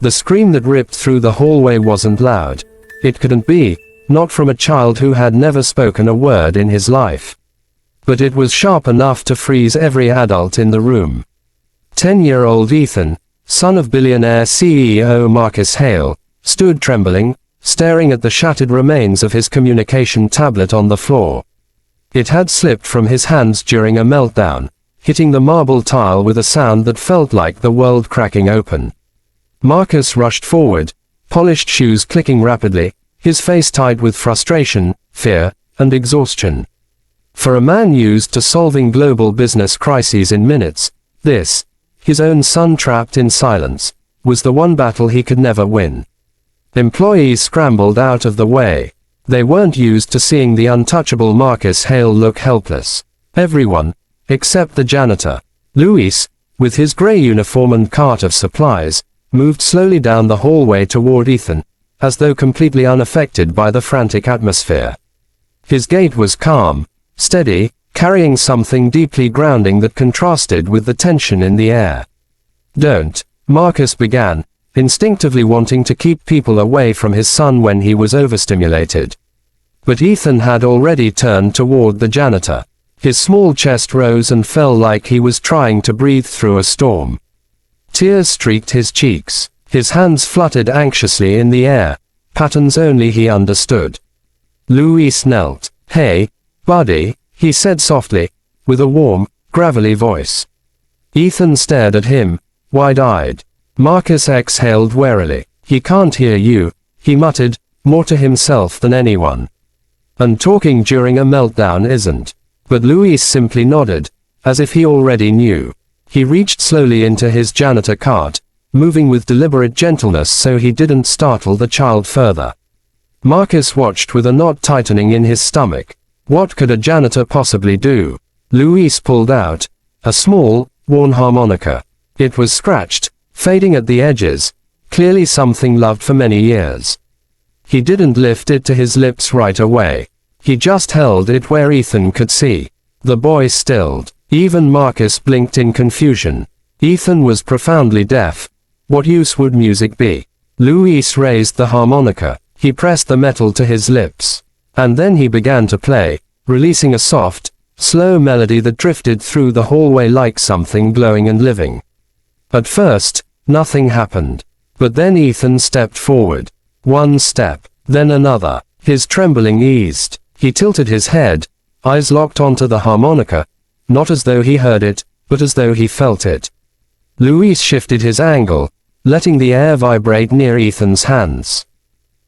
The scream that ripped through the hallway wasn't loud. It couldn't be, not from a child who had never spoken a word in his life. But it was sharp enough to freeze every adult in the room. 10-year-old Ethan, son of billionaire CEO Marcus Hale, stood trembling, staring at the shattered remains of his communication tablet on the floor. It had slipped from his hands during a meltdown, hitting the marble tile with a sound that felt like the world cracking open. Marcus rushed forward, polished shoes clicking rapidly, his face tight with frustration, fear, and exhaustion. For a man used to solving global business crises in minutes, this, his own son trapped in silence, was the one battle he could never win. Employees scrambled out of the way. They weren't used to seeing the untouchable Marcus Hale look helpless. Everyone, except the janitor, Luis, with his gray uniform and cart of supplies, moved slowly down the hallway toward Ethan, as though completely unaffected by the frantic atmosphere. His gait was calm, steady, carrying something deeply grounding that contrasted with the tension in the air. "Don't," Marcus began, instinctively wanting to keep people away from his son when he was overstimulated. But Ethan had already turned toward the janitor. His small chest rose and fell like he was trying to breathe through a storm. Tears streaked his cheeks. His hands fluttered anxiously in the air, patterns only he understood. Luis knelt. "Hey, buddy," he said softly, with a warm, gravelly voice. Ethan stared at him, wide-eyed. Marcus exhaled warily. "He can't hear you," he muttered, more to himself than anyone. "And talking during a meltdown isn't." But Luis simply nodded, as if he already knew. He reached slowly into his janitor cart, moving with deliberate gentleness so he didn't startle the child further. Marcus watched with a knot tightening in his stomach. What could a janitor possibly do? Luis pulled out a small, worn harmonica. It was scratched, fading at the edges, clearly something loved for many years. He didn't lift it to his lips right away. He just held it where Ethan could see. The boy stilled. Even Marcus blinked in confusion. Ethan was profoundly deaf. What use would music be? Luis raised the harmonica. He pressed the metal to his lips. And then he began to play, releasing a soft, slow melody that drifted through the hallway like something glowing and living. At first, nothing happened. But then Ethan stepped forward. One step, then another. His trembling eased. He tilted his head, eyes locked onto the harmonica, not as though he heard it, but as though he felt it. Luis shifted his angle, letting the air vibrate near Ethan's hands.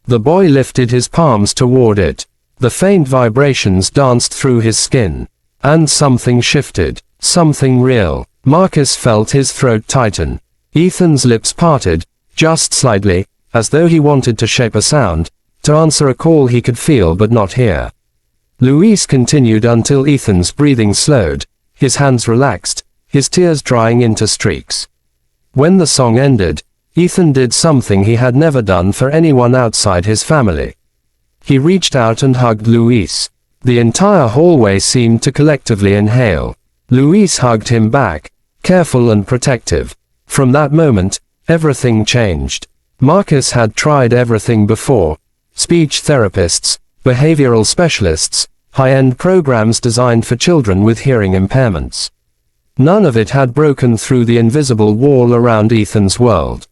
The boy lifted his palms toward it. The faint vibrations danced through his skin. And something shifted. Something real. Marcus felt his throat tighten. Ethan's lips parted, just slightly, as though he wanted to shape a sound, to answer a call he could feel but not hear. Luis continued until Ethan's breathing slowed, his hands relaxed, his tears drying into streaks. When the song ended, Ethan did something he had never done for anyone outside his family. He reached out and hugged Luis. The entire hallway seemed to collectively inhale. Luis hugged him back, careful and protective. From that moment, everything changed. Marcus had tried everything before: speech therapists, behavioral specialists, high-end programs designed for children with hearing impairments. None of it had broken through the invisible wall around Ethan's world.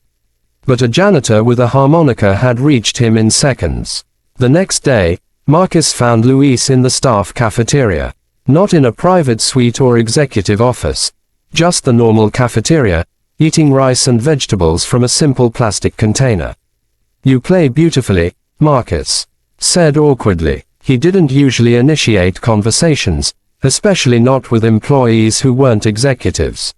But a janitor with a harmonica had reached him in seconds. The next day, Marcus found Luis in the staff cafeteria. Not in a private suite or executive office. Just the normal cafeteria, eating rice and vegetables from a simple plastic container. "You play beautifully," Marcus said awkwardly. He didn't usually initiate conversations, especially not with employees who weren't executives.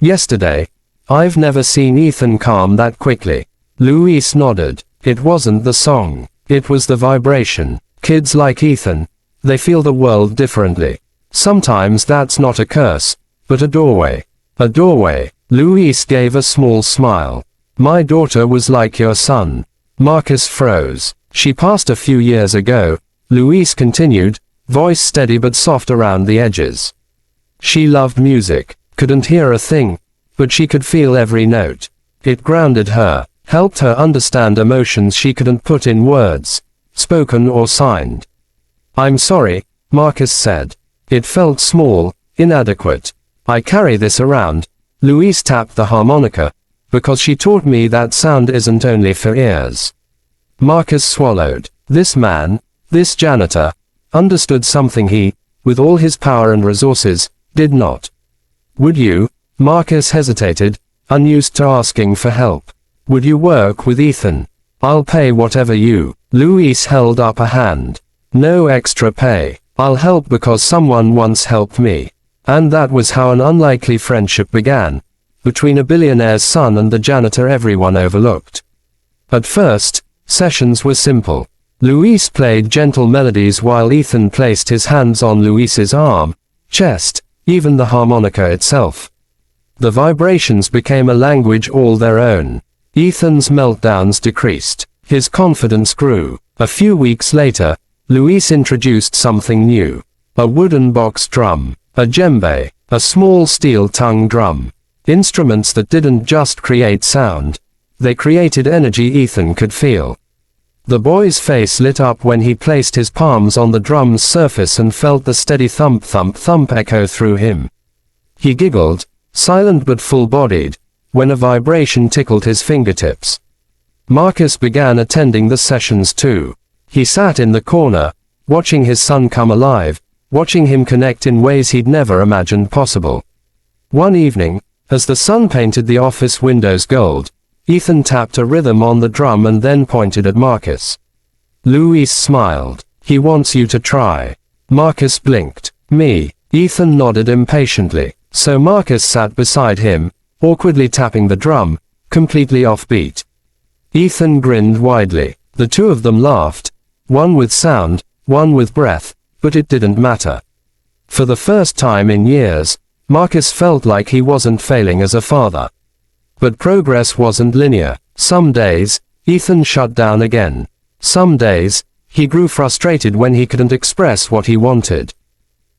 "Yesterday, I've never seen Ethan calm that quickly." Luis nodded. It wasn't the song. It was the vibration. Kids like Ethan, they feel the world differently. Sometimes that's not a curse, but a doorway. A doorway. Luis gave a small smile. "My daughter was like your son." Marcus froze. "She passed a few years ago," Luis continued, voice steady but soft around the edges. "She loved music, couldn't hear a thing, but she could feel every note. It grounded her." helped her understand emotions she couldn't put in words, spoken or signed. "I'm sorry," Marcus said. It felt small, inadequate. "I carry this around," Louise tapped the harmonica, "because she taught me that sound isn't only for ears." Marcus swallowed. This man, this janitor, understood something he, with all his power and resources, did not. "Would you?" Marcus hesitated, unused to asking for help. "Would you work with Ethan? I'll pay whatever you." Louise held up a hand. "No extra pay. I'll help because someone once helped me." And that was how an unlikely friendship began, between a billionaire's son and the janitor everyone overlooked. At first, sessions were simple. Louise played gentle melodies while Ethan placed his hands on Louise's arm, chest, even the harmonica itself. The vibrations became a language all their own. Ethan's meltdowns decreased. His confidence grew. A few weeks later, Louise introduced something new. A wooden box drum, a djembe, a small steel tongue drum. Instruments that didn't just create sound. They created energy Ethan could feel. The boy's face lit up when he placed his palms on the drum's surface and felt the steady thump thump thump echo through him. He giggled, silent but full-bodied, when a vibration tickled his fingertips. Marcus began attending the sessions too. He sat in the corner, watching his son come alive, watching him connect in ways he'd never imagined possible. One evening, as the sun painted the office windows gold, Ethan tapped a rhythm on the drum and then pointed at Marcus. Louise smiled. "He wants you to try." Marcus blinked. "Me?" Ethan nodded impatiently. So Marcus sat beside him, awkwardly tapping the drum, completely offbeat. Ethan grinned widely. The two of them laughed, one with sound, one with breath, but it didn't matter. For the first time in years, Marcus felt like he wasn't failing as a father. But progress wasn't linear. Some days, Ethan shut down again. Some days, he grew frustrated when he couldn't express what he wanted.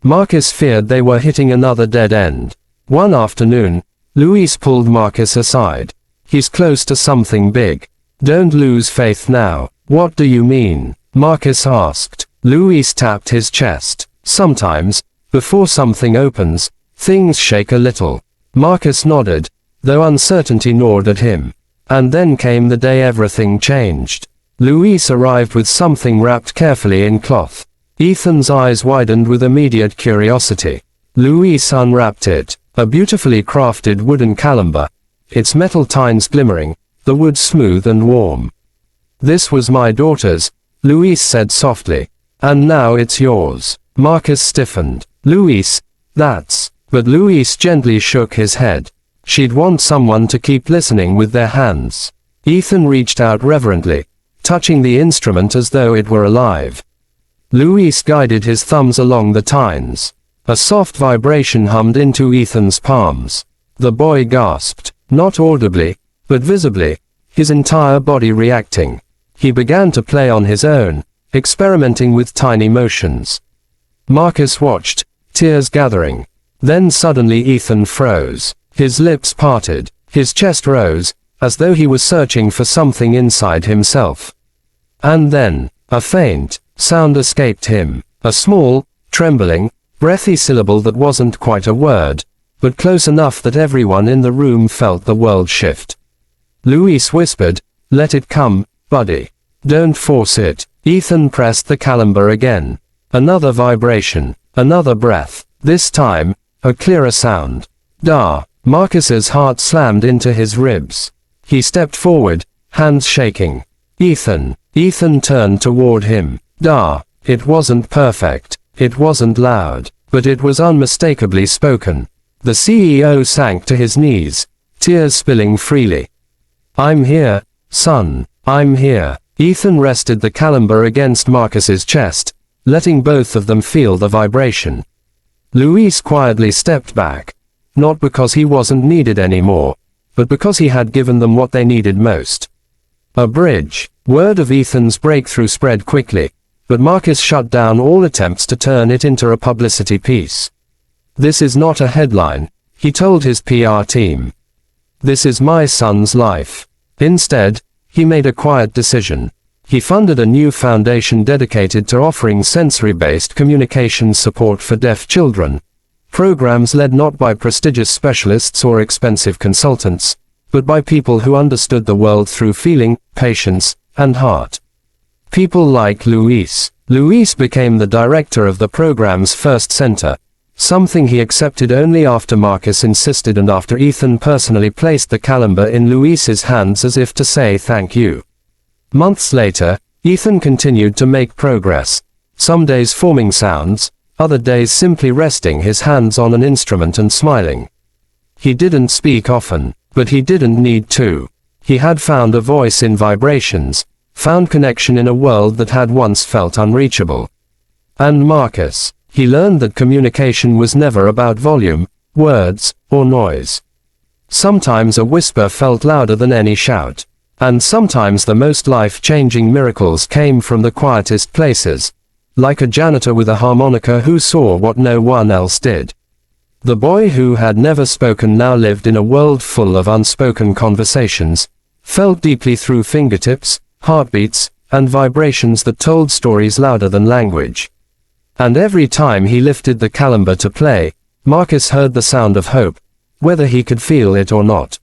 Marcus feared they were hitting another dead end. One afternoon, Louise pulled Marcus aside. "He's close to something big. Don't lose faith now." "What do you mean?" Marcus asked. Louise tapped his chest. "Sometimes, before something opens, things shake a little." Marcus nodded, though uncertainty gnawed at him. And then came the day everything changed. Louise arrived with something wrapped carefully in cloth. Ethan's eyes widened with immediate curiosity. Louise unwrapped it. A beautifully crafted wooden calember, its metal tines glimmering, the wood smooth and warm. "This was my daughter's," Louise said softly. "And now it's yours." Marcus stiffened. "Louise, that's..." But Louise gently shook his head. She'd want someone to keep listening with their hands. Ethan reached out reverently, touching the instrument as though it were alive. Louise guided his thumbs along the tines. A soft vibration hummed into Ethan's palms. The boy gasped, not audibly, but visibly, his entire body reacting. He began to play on his own, experimenting with tiny motions. Marcus watched, tears gathering. Then suddenly Ethan froze. His lips parted, his chest rose, as though he was searching for something inside himself. And then, a faint sound escaped him. A small, trembling, breathy syllable that wasn't quite a word, but close enough that everyone in the room felt the world shift. Louise whispered, "Let it come, buddy. Don't force it." Ethan pressed the calember again. Another vibration, another breath. This time, a clearer sound. "Da." Marcus's heart slammed into his ribs. He stepped forward, hands shaking. "Ethan." Ethan turned toward him. "Da." It wasn't perfect. It wasn't loud. But it was unmistakably spoken. The CEO sank to his knees, tears spilling freely. "I'm here, son. I'm here." Ethan rested the calember against Marcus's chest, letting both of them feel the vibration. Louise quietly stepped back. Not because he wasn't needed anymore, but because he had given them what they needed most. A bridge. Word of Ethan's breakthrough spread quickly, but Marcus shut down all attempts to turn it into a publicity piece. "This is not a headline," he told his PR team. "This is my son's life. Instead, he made a quiet decision. He funded a new foundation dedicated to offering sensory-based communication support for deaf children. Programs led not by prestigious specialists or expensive consultants, but by people who understood the world through feeling, patience, and heart. People like Luis. Luis became the director of the program's first center, something he accepted only after Marcus insisted and after Ethan personally placed the caliber in Luis's hands as if to say thank you. Months later, Ethan continued to make progress, some days forming sounds, other days simply resting his hands on an instrument and smiling. He didn't speak often, but he didn't need to. He had found a voice in vibrations, found connection in a world that had once felt unreachable. And Marcus, he learned that communication was never about volume, words, or noise. Sometimes a whisper felt louder than any shout. And sometimes the most life-changing miracles came from the quietest places, like a janitor with a harmonica who saw what no one else did. The boy who had never spoken now lived in a world full of unspoken conversations, felt deeply through fingertips, heartbeats, and vibrations that told stories louder than language. And every time he lifted the kalimba to play, Marcus heard the sound of hope, whether he could feel it or not.